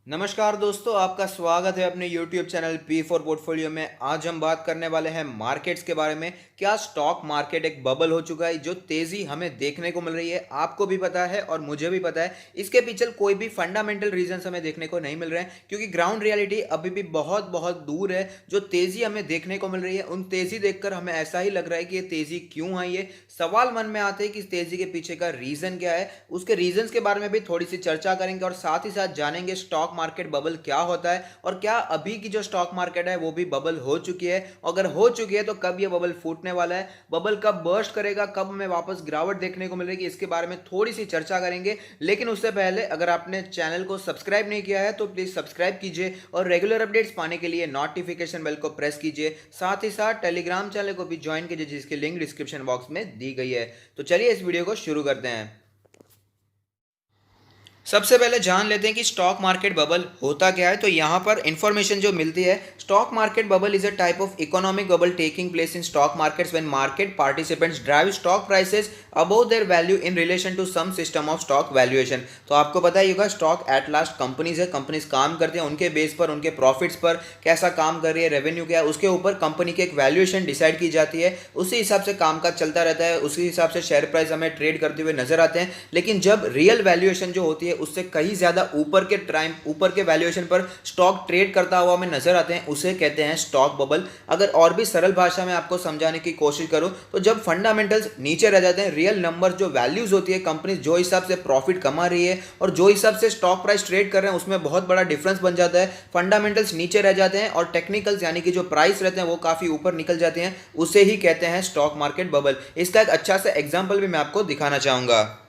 नमस्कार दोस्तों, आपका स्वागत है अपने YouTube channel P for portfolio में। आज हम बात करने वाले हैं मार्केट्स के बारे में। क्या स्टॉक मार्केट एक बबल हो चुका है? जो तेजी हमें देखने को मिल रही है, आपको भी पता है और मुझे भी पता है, इसके पीछे कोई भी फंडामेंटल रीजंस हमें देखने को नहीं मिल रहे हैं, क्योंकि ग्राउंड रियलिटी अभी भी बहुत बहुत दूर है। जो तेजी हमें देखने को मिल रही है, उन तेजी देखकर हमें ऐसा ही लग रहा है कि ये तेजी क्यों आई है। सवाल मन में आते हैं कि इस तेजी के पीछे का रीजन क्या है। उसके रीजंस के बारे में भी थोड़ी सी चर्चा करेंगे और साथ ही साथ जानेंगे स्टॉक मार्केट बबल क्या होता है और क्या अभी की जो स्टॉक मार्केट है वो भी बबल हो चुकी है। अगर हो चुकी है तो कब ये बबल फूटने वाला है, बबल कब बर्स्ट करेगा, कब हमें वापस गिरावट देखने को मिलेगी, इसके बारे में थोड़ी सी चर्चा करेंगे। लेकिन उससे पहले अगर आपने चैनल को सब्सक्राइब नहीं किया है तो प्लीज सब्सक्राइब कीजिए और रेगुलर अपडेट्स पाने के लिए नोटिफिकेशन बेल को प्रेस कीजिए। साथ ही साथ टेलीग्राम चैनल को भी ज्वाइन कीजिए, जिसकी लिंक डिस्क्रिप्शन बॉक्स में दी गई है। तो चलिए इस वीडियो को शुरू करते हैं। सबसे पहले जान लेते हैं कि स्टॉक मार्केट बबल होता क्या है। तो यहाँ पर इंफॉर्मेशन जो मिलती है, stock market bubble is a type of economic bubble taking place in stock markets when market participants drive stock prices above their value in relation to some system of stock valuation. तो आपको पता ही होगा, stock at last companies है, companies काम करते हैं, उनके बेस पर, उनके प्रॉफिट्स पर कैसा काम कर रही है, रेवेन्यू क्या है, उसके ऊपर कंपनी की एक वैल्यूएशन डिसाइड की जाती है। उसी हिसाब से कामकाज चलता रहता है, उसी हिसाब से शेयर प्राइस हमें ट्रेड करते हुए नजर आते हैं। लेकिन जब रियल वैल्यूएशन जो होती है उससे कहीं ज्यादा ऊपर के वैल्यूएशन पर स्टॉक ट्रेड करता हुआ हमें नजर आते हैं, उसे कहते हैं स्टॉक बबल। अगर और भी सरल भाषा में आपको समझाने की कोशिश करूं तो जब फंडामेंटल्स नीचे रह जाते हैं, रियल नंबर जो वैल्यूज होती है, कंपनी जो हिसाब से प्रॉफिट कमा रही है और जो हिसाब से स्टॉक प्राइस ट्रेड कर रहे हैं, उसमें बहुत बड़ा डिफरेंस बन जाता है। फंडामेंटल्स नीचे रह जाते हैं और टेक्निकल्स यानी कि जो प्राइस रहते हैं वो काफी ऊपर निकल जाते हैं, उसे ही कहते हैं स्टॉक मार्केट बबल। इसका एक अच्छा सा एग्जाम्पल भी मैं आपको दिखाना चाहूंगा।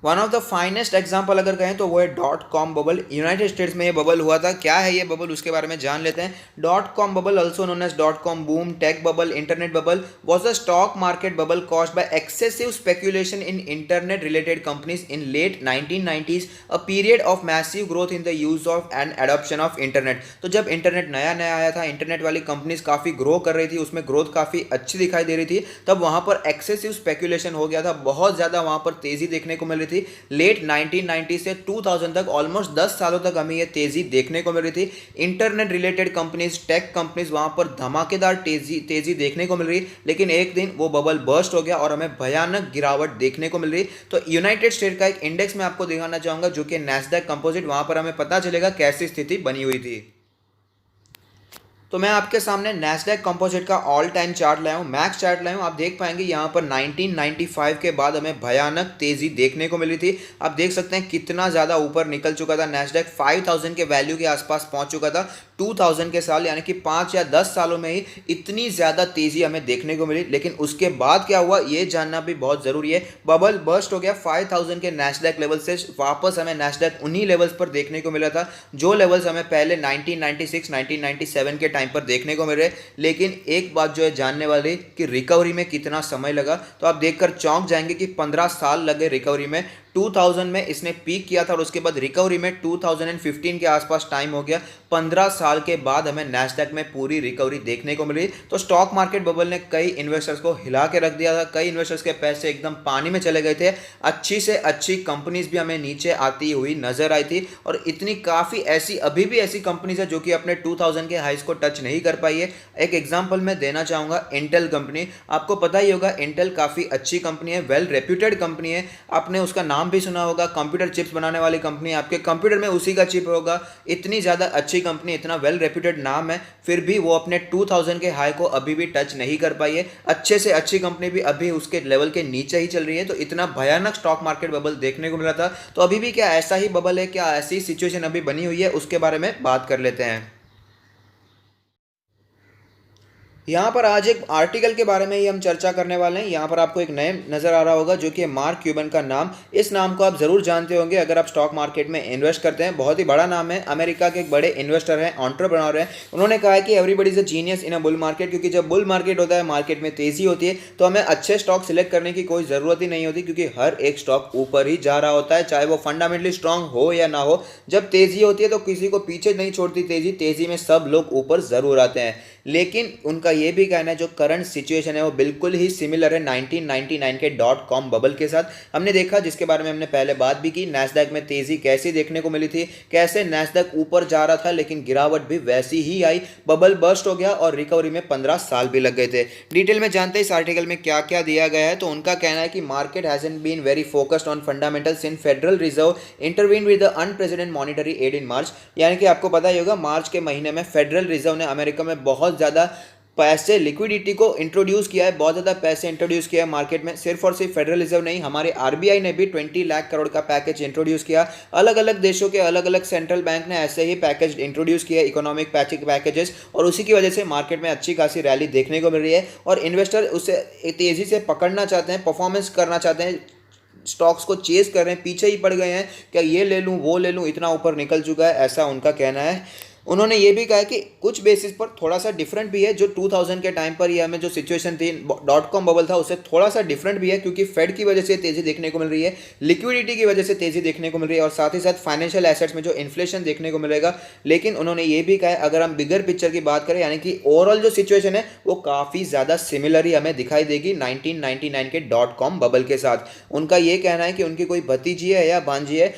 One of the finest example अगर कहें तो वो है dot com bubble. United states में ये बबल हुआ था। क्या है ये बबल, उसके बारे में जान लेते हैं। Dot com bubble, also known as dot com boom, tech bubble, internet bubble, was a stock market bubble caused by excessive speculation in internet related companies in late 1990s, a period of massive growth in the use of and adoption of internet. तो जब internet नया नया आया था, internet वाली companies काफी grow कर रही थी, उसमें ग्रोथ काफी अच्छी दिखाई दे रही थी, तब वहां पर एक्सेसिव स्पेक्यूलेशन हो गया था, बहुत ज्यादा वहां पर तेजी देखने को मिल रही थी। लेट 1990 से 2000 तक ऑलमोस्ट 10 सालों तक हमें ये तेजी देखने को मिल रही थी। Internet related companies, tech companies, वहां पर धमाकेदार तेजी तेजी देखने को मिल रही। लेकिन एक दिन वो बबल बर्स्ट हो गया और हमें भयानक गिरावट देखने को मिल रही। तो यूनाइटेड स्टेट का एक इंडेक्स मैं आपको दिखाना चाहूंगा, जो कि नैस्डैक कंपोजिट, वहां पर हमें पता चलेगा कैसी स्थिति बनी हुई थी। तो मैं आपके सामने नैस्डैक कंपोजिट का ऑल टाइम चार्ट लाया हूँ, मैक्स चार्ट लाया हूँ। आप देख पाएंगे यहाँ पर 1995 के बाद हमें भयानक तेजी देखने को मिली थी। आप देख सकते हैं कितना ज़्यादा ऊपर निकल चुका था नैस्डैक, 5000 के वैल्यू के आसपास पहुंच चुका था 2000 के साल, यानी कि 5 या 10 सालों में ही इतनी ज़्यादा तेजी हमें देखने को मिली। लेकिन उसके बाद क्या हुआ ये जानना भी बहुत ज़रूरी है। बबल बर्स्ट हो गया, 5000 के नैस्डैक लेवल से वापस हमें नैस्डैक उन्हीं लेवल्स पर देखने को मिला था जो लेवल्स हमें पहले 1996 1997 के टाइम पर देखने को मिल रहे। लेकिन एक बात जो है जानने वाली कि रिकवरी में कितना समय लगा, तो आप देखकर चौंक जाएंगे कि 15 साल लगे रिकवरी में। 2000 में इसने पीक किया था और उसके बाद रिकवरी में 2015 के आसपास टाइम हो गया। 15 साल के बाद हमें नैस्डैक में पूरी रिकवरी देखने को मिली। तो स्टॉक मार्केट बबल ने कई इन्वेस्टर्स को हिला के रख दिया था, कई इन्वेस्टर्स के पैसे एकदम पानी में चले गए थे। अच्छी से अच्छी कंपनीज भी हमें नीचे आती हुई नजर आई थी और इतनी काफ़ी ऐसी अभी भी ऐसी कंपनीज है जो कि अपने 2000 के हाइस को टच नहीं कर पाई है। एक एग्जाम्पल मैं देना चाहूँगा, इंटेल कंपनी। आपको पता ही होगा इंटेल काफ़ी अच्छी कंपनी है, वेल रेप्यूटेड कंपनी है। आपने उसका नाम भी सुना होगा, कंप्यूटर चिप्स बनाने वाली कंपनी, आपके कंप्यूटर में उसी का चिप होगा। इतनी ज़्यादा अच्छी कंपनी, इतना वेल रेप्यूटेड नाम है, फिर भी वो अपने 2000 के हाई को अभी भी टच नहीं कर पाई है। अच्छे से अच्छी कंपनी भी अभी उसके लेवल के नीचे ही चल रही है। तो इतना भयानक स्टॉक मार्केट बबल देखने को मिला था। तो अभी भी क्या ऐसा ही बबल है, क्या ऐसी सिचुएशन अभी बनी हुई है, उसके बारे में बात कर लेते हैं। यहाँ पर आज एक आर्टिकल के बारे में ही हम चर्चा करने वाले हैं। यहाँ पर आपको एक नेम नजर आ रहा होगा जो कि मार्क क्यूबन का नाम। इस नाम को आप जरूर जानते होंगे अगर आप स्टॉक मार्केट में इन्वेस्ट करते हैं। बहुत ही बड़ा नाम है, अमेरिका के एक बड़े इन्वेस्टर हैं, एंटरप्रेन्योर हैं। उन्होंने कहा है कि everybody is a genius in a bull market, क्योंकि जब बुल मार्केट होता है, मार्केट में तेजी होती है, तो हमें अच्छे स्टॉक सिलेक्ट करने की कोई ज़रूरत ही नहीं होती, क्योंकि हर एक स्टॉक ऊपर ही जा रहा होता है, चाहे वो फंडामेंटली स्ट्रांग हो या ना हो। जब तेजी होती है तो किसी को पीछे नहीं छोड़ती तेजी, तेजी में सब लोग ऊपर ज़रूर आते हैं। लेकिन उनका ये भी कहना है जो करंट सिचुएशन है वो बिल्कुल ही सिमिलर है 1999 के डॉट कॉम बबल के साथ। हमने देखा, जिसके बारे में हमने पहले बात भी की, नैस्डैक में तेजी कैसी देखने को मिली थी, कैसे नैस्डैक ऊपर जा रहा था लेकिन गिरावट भी वैसी ही आई, बबल बर्स्ट हो गया और रिकवरी में 15 साल भी लग गए थे। डिटेल में जानते हैं इस आर्टिकल में क्या क्या दिया गया है। तो उनका कहना है कि market hasn't been very focused on fundamentals in Federal Reserve intervene with the unprecedented monetary aid in March. यानी कि आपको पता ही होगा, मार्च के महीने में फेडरल रिजर्व ने अमेरिका में बहुत ज़्यादा पैसे, लिक्विडिटी को इंट्रोड्यूस किया है, बहुत ज़्यादा पैसे इंट्रोड्यूस किया है मार्केट में। सिर्फ और सिर्फ फेडरल रिजर्व नहीं, हमारे आरबीआई ने भी 20 लाख करोड़ का पैकेज इंट्रोड्यूस किया। अलग अलग देशों के अलग अलग सेंट्रल बैंक ने ऐसे ही पैकेज इंट्रोड्यूस किया, इकोनॉमिक पैकेजेस, और उसी की वजह से मार्केट में अच्छी खासी रैली देखने को मिल रही है और इन्वेस्टर उसे तेज़ी से पकड़ना चाहते हैं, परफॉर्मेंस करना चाहते हैं, स्टॉक्स को चेस कर रहे हैं, पीछे ही पड़ गए हैं, क्या ये ले लूँ वो ले लूँ, इतना ऊपर निकल चुका है, ऐसा उनका कहना है। उन्होंने ये भी कहा है कि कुछ बेसिस पर थोड़ा सा डिफरेंट भी है, जो 2000 के टाइम पर ये हमें जो सिचुएशन थी, डॉट कॉम बबल था, उससे थोड़ा सा डिफरेंट भी है, क्योंकि फेड की वजह से तेज़ी देखने को मिल रही है, लिक्विडिटी की वजह से तेज़ी देखने को मिल रही है और साथ ही साथ फाइनेंशियल एसेट्स में जो इन्फ्लेशन देखने को मिलेगा। लेकिन उन्होंने ये भी कहा है, अगर हम बिगर पिक्चर की बात करें, यानी कि ओवरऑल जो सिचुएशन है वो काफ़ी ज़्यादा सिमिलर ही हमें दिखाई देगी 1999 के डॉट कॉम बबल के साथ। उनका ये कहना है कि उनकी कोई भतीजी है या भांजी है,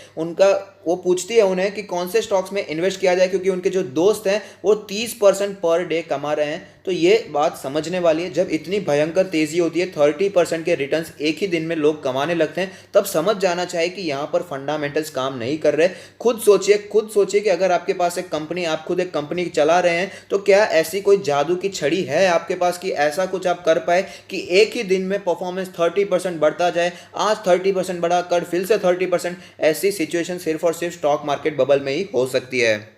वो पूछती है उन्हें कि कौन से स्टॉक्स में इन्वेस्ट किया जाए, क्योंकि उनके जो दोस्त हैं वो 30% पर डे कमा रहे हैं। तो ये बात समझने वाली है, जब इतनी भयंकर तेज़ी होती है, 30% के रिटर्न्स एक ही दिन में लोग कमाने लगते हैं, तब समझ जाना चाहिए कि यहाँ पर फंडामेंटल्स काम नहीं कर रहे। खुद सोचिए कि अगर आपके पास एक कंपनी, आप खुद एक कंपनी चला रहे हैं, तो क्या ऐसी कोई जादू की छड़ी है आपके पास कि ऐसा कुछ आप कर पाए कि एक ही दिन में परफॉर्मेंस 30% बढ़ता जाए, आज 30% बढ़ा, कल फिर से 30%। ऐसी सिचुएशन सिर्फ और सिर्फ स्टॉक मार्केट बबल में ही हो सकती है।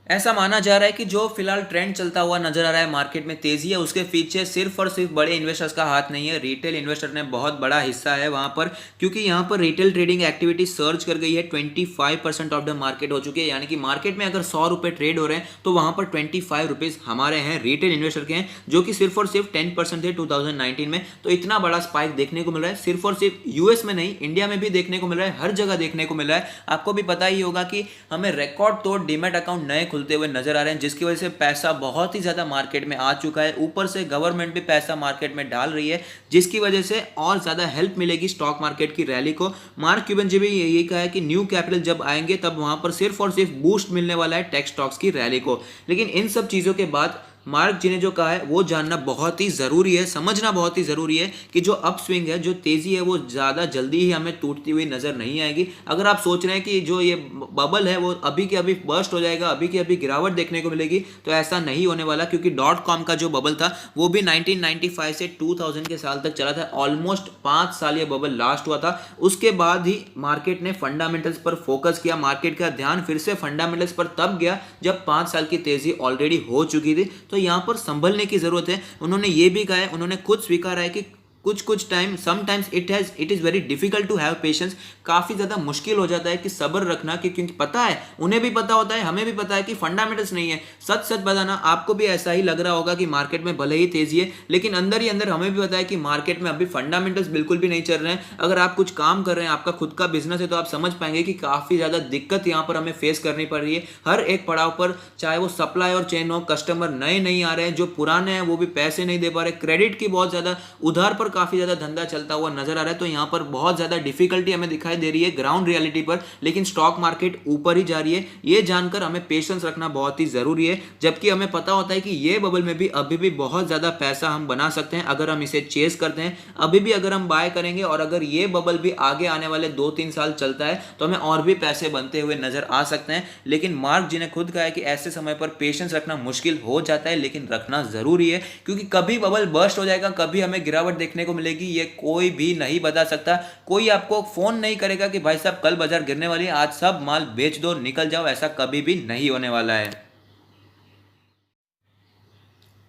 ऐसा माना जा रहा है कि जो फिलहाल ट्रेंड चलता हुआ नजर आ रहा है, मार्केट में तेजी है, उसके पीछे सिर्फ और सिर्फ बड़े इन्वेस्टर्स का हाथ नहीं है, रिटेल इन्वेस्टर ने बहुत बड़ा हिस्सा है वहां पर, क्योंकि यहां पर रिटेल ट्रेडिंग एक्टिविटी सर्ज कर गई है। 25% ऑफ द मार्केट हो चुकी है, यानी कि मार्केट में अगर 100 रुपए ट्रेड हो रहे हैं तो वहां पर 25 रुपीज हमारे हैं, रिटेल इन्वेस्टर के हैं, जो कि सिर्फ और सिर्फ 10% थे 2019 में। तो इतना बड़ा स्पाइक देखने को मिल रहा है, सिर्फ और सिर्फ यूएस में नहीं, इंडिया में भी देखने को मिल रहा है, हर जगह देखने को मिल रहा है। आपको भी पता ही होगा कि हमें रिकॉर्ड तोड़ डीमैट अकाउंट नए खुलते हुए नजर आ रहे हैं, जिसकी वजह से पैसा बहुत ही ज्यादा मार्केट में आ चुका है। ऊपर से गवर्नमेंट भी पैसा मार्केट में डाल रही है, जिसकी वजह से और ज्यादा हेल्प मिलेगी स्टॉक मार्केट की रैली को। मार्क क्यूबन जी भी यही कहा है कि न्यू कैपिटल जब आएंगे तब वहां पर सिर्फ और सिर्फ बूस्ट मिलने वाला है टेक स्टॉक्स की रैली को। लेकिन इन सब चीजों के बाद मार्क जी ने जो कहा है वो जानना बहुत ही ज़रूरी है, समझना बहुत ही ज़रूरी है कि जो अप स्विंग है, जो तेज़ी है, वो ज़्यादा जल्दी ही हमें टूटती हुई नज़र नहीं आएगी। अगर आप सोच रहे हैं कि जो ये बबल है वो अभी के अभी बर्स्ट हो जाएगा, अभी की अभी गिरावट देखने को मिलेगी, तो ऐसा नहीं होने वाला, क्योंकि डॉट कॉम का जो बबल था वो भी 1995 से 2000 के साल तक चला था। ऑलमोस्ट 5 साल ये बबल लास्ट हुआ था। उसके बाद ही मार्केट ने फंडामेंटल्स पर फोकस किया, मार्केट का ध्यान फिर से फंडामेंटल्स पर तब गया जब 5 साल की तेज़ी ऑलरेडी हो चुकी थी। तो यहां पर संभलने की जरूरत है। उन्होंने ये भी कहा है, उन्होंने खुद स्वीकारा है कि कुछ time sometimes it is very difficult to have patience. काफ़ी ज़्यादा मुश्किल हो जाता है कि सब्र रखना, क्योंकि पता है, उन्हें भी पता होता है, हमें भी पता है कि फंडामेंटल्स नहीं है। सच बताना, आपको भी ऐसा ही लग रहा होगा कि मार्केट में भले ही तेजी है, लेकिन अंदर ही अंदर हमें भी पता है कि मार्केट में अभी फंडामेंटल्स बिल्कुल भी नहीं चल रहे हैं। अगर आप कुछ काम कर रहे हैं, आपका खुद का बिजनेस है, तो आप समझ पाएंगे कि काफ़ी ज़्यादा दिक्कत यहाँ पर हमें फेस करनी पड़ रही है हर एक पड़ाव पर, चाहे वो सप्लाई और चेन हो, कस्टमर नए नहीं आ रहे हैं, जो पुराने हैं वो भी पैसे नहीं दे पा रहे, क्रेडिट की बहुत ज़्यादा, उधार पर काफ़ी ज़्यादा धंधा चलता हुआ नजर आ रहा है। तो यहां पर बहुत ज्यादा डिफिकल्टी हमें दिखाई दे रही है ग्राउंड रियलिटी पर, लेकिन स्टॉक मार्केट ऊपर ही जा रही है। ये जानकर हमें पेशेंस रखना बहुत ही जरूरी है, जबकि हमें पता होता है कि ये बबल में भी अभी भी बहुत ज्यादा पैसा हम बना सकते हैं अगर हम इसे चेस करते हैं। अभी भी अगर हम बाय करेंगे और अगर ये बबल भी आगे आने वाले 2-3 साल चलता है तो हमें और भी पैसे बनते हुए नजर आ सकते हैं। लेकिन मार्क जी ने खुद कहा है कि ऐसे समय पर पेशेंस रखना मुश्किल हो जाता है, लेकिन रखना जरूरी है, क्योंकि कभी बबल बर्स्ट हो जाएगा, कभी हमें गिरावट देखने को मिलेगी, ये कोई भी नहीं बता सकता। कोई आपको फोन नहीं करेगा कि भाई साहब कल बाजार गिरने वाली है, आज सब माल बेच दो, निकल जाओ, ऐसा कभी भी नहीं होने वाला है।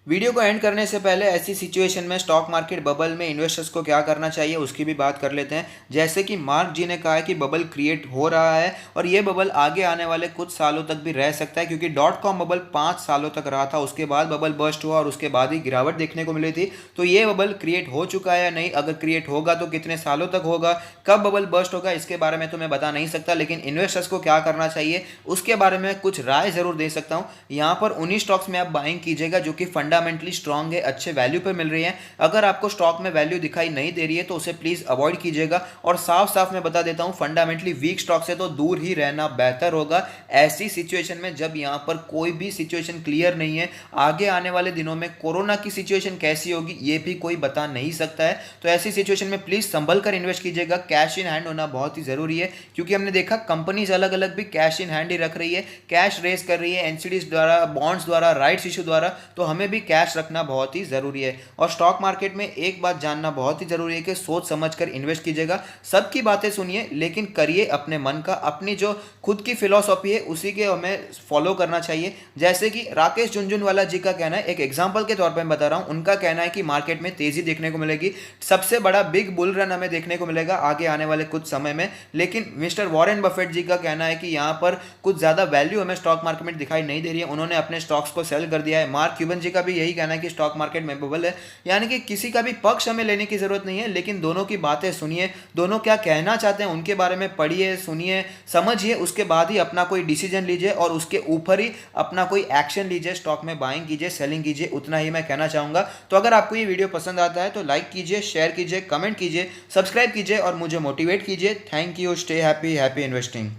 वीडियो को एंड करने से पहले ऐसी सिचुएशन में स्टॉक मार्केट बबल में इन्वेस्टर्स को क्या करना चाहिए उसकी भी बात कर लेते हैं। जैसे कि मार्क जी ने कहा है कि बबल क्रिएट हो रहा है और ये बबल आगे आने वाले कुछ सालों तक भी रह सकता है, क्योंकि डॉट कॉम बबल 5 सालों तक रहा था, उसके बाद बबल बर्स्ट हुआ और उसके बाद ही गिरावट देखने को मिली थी। तो ये बबल क्रिएट हो चुका है या नहीं, अगर क्रिएट होगा तो कितने सालों तक होगा, कब बबल बर्स्ट होगा, इसके बारे में तो मैं बता नहीं सकता, लेकिन इन्वेस्टर्स को क्या करना चाहिए उसके बारे में कुछ राय जरूर दे सकता हूँ। यहाँ पर उन्हीं स्टॉक्स में आप बाइंग कीजिएगा जो कि फंडामेंटली स्ट्रांग, अच्छे वैल्यू पे मिल रही है। अगर आपको स्टॉक में वैल्यू दिखाई नहीं दे रही है तो उसे प्लीज अवॉइड कीजिएगा, और साफ साफ मैं बता देता हूं फंडामेंटली वीक स्टॉक से तो दूर ही रहना बेहतर होगा ऐसी सिचुएशन में जब यहां पर कोई भी सिचुएशन क्लियर नहीं है। आगे आने वाले दिनों में कोरोना की सिचुएशन कैसी होगी ये भी कोई बता नहीं सकता है, तो ऐसी सिचुएशन में प्लीज संभल कर इन्वेस्ट कीजिएगा। कैश इन हैंड होना बहुत ही जरूरी है, क्योंकि हमने देखा कंपनीज अलग अलग भी कैश इन हैंड ही रख रही है, कैश रेस कर रही है एनसीडीज द्वारा, बॉन्ड्स द्वारा, राइट्स इशू द्वारा, तो हमें भी कैश रखना बहुत ही जरूरी है। और स्टॉक मार्केट में एक बात जानना बहुत ही जरूरी है कि सोच समझकर इन्वेस्ट कीजिएगा। सबकी बातें सुनिए लेकिन करिए अपने मन का, अपनी जो खुद की फिलॉसफी है उसी के हमें फॉलो करना चाहिए। जैसे कि राकेश झुनझुनवाला जी का कहना है, एक एग्जांपल के तौर पर मैं बता रहा हूं, उनका कहना है कि मार्केट में तेजी देखने को मिलेगी, सबसे बड़ा बिग बुल रन हमें देखने को मिलेगा आगे आने वाले कुछ समय में। लेकिन मिस्टर वॉरेन बफेट जी का कहना है कि यहां पर कुछ ज्यादा वैल्यू हमें स्टॉक मार्केट में दिखाई नहीं दे रही है, उन्होंने अपने स्टॉक्स को सेल कर दिया है। मार्क क्यूबन जी का भी यही कहना है कि स्टॉक मार्केट में बबल है। यानी कि किसी का भी पक्ष हमें लेने की जरूरत नहीं है, लेकिन दोनों की बातें सुनिए, दोनों क्या कहना चाहते हैं उनके बारे में पढ़िए, सुनिए, समझिए, उसके बाद ही अपना कोई डिसीजन लीजिए और उसके ऊपर ही अपना कोई एक्शन लीजिए। स्टॉक में बाइंग कीजिए, सेलिंग कीजिए, उतना ही मैं कहना चाहूंगा। तो अगर आपको ये वीडियो पसंद आता है तो लाइक कीजिए, शेयर कीजिए, कमेंट कीजिए, सब्सक्राइब कीजिए और मुझे मोटिवेट कीजिए। Thank you, stay happy, happy investing.